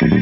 महागणपतिं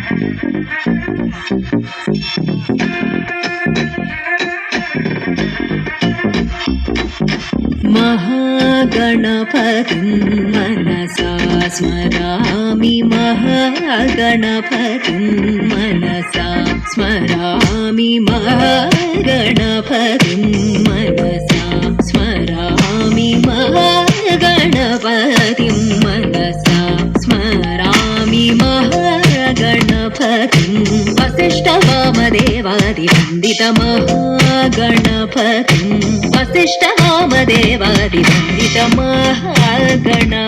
मनसा स्मरामि, महागणपतिं मनसा स्मरामि, महागणपतिं मनसा स्मरामि, महागणपतिं मनसा स्मरामि, महागणपतिं वसिष्ठवामदेवादिवन्दित महागणपतिं, वसिष्ठवामदेवादिवन्दित महागणपतिं।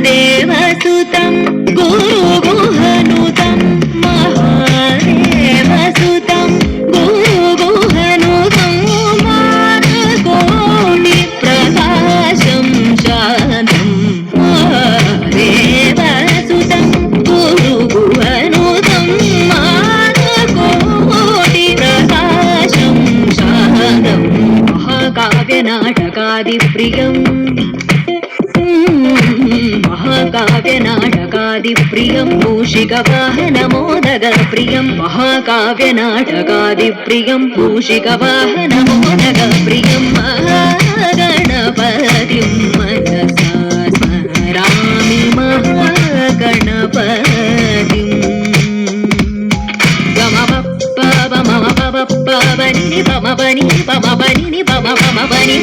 देवसुतं गुरुगुहनुतं महादेवसुतं गुरुगुहनुतं मानकोटिप्रकाशं शान्तं महादेवसुतं गुरुगुहनुतं मानकोटिप्रकाशं शान्तं महाकाव्यनाटकादिप्रियम्, महाकाव्यनाटकादिप्रियं मूषिकवाहनमोदगप्रियं, महाकाव्यनाटकादिप्रियं मूषिकवाहनमोदगप्रियं, महागणपतिं मनसा स्मरामि, महागणपतिं। गमपपमपपपनि पमपनि पमपनि पमपमपनि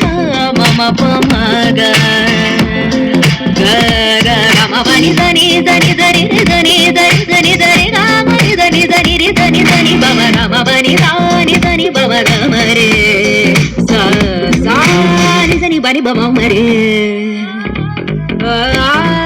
पमपमग गमपनि దని దని దని దని దని దని దని గమని దని దని రి దని దని బమ గమపని దని దని బమ గమరే సా సా ని దని బని బమ మరే ఆ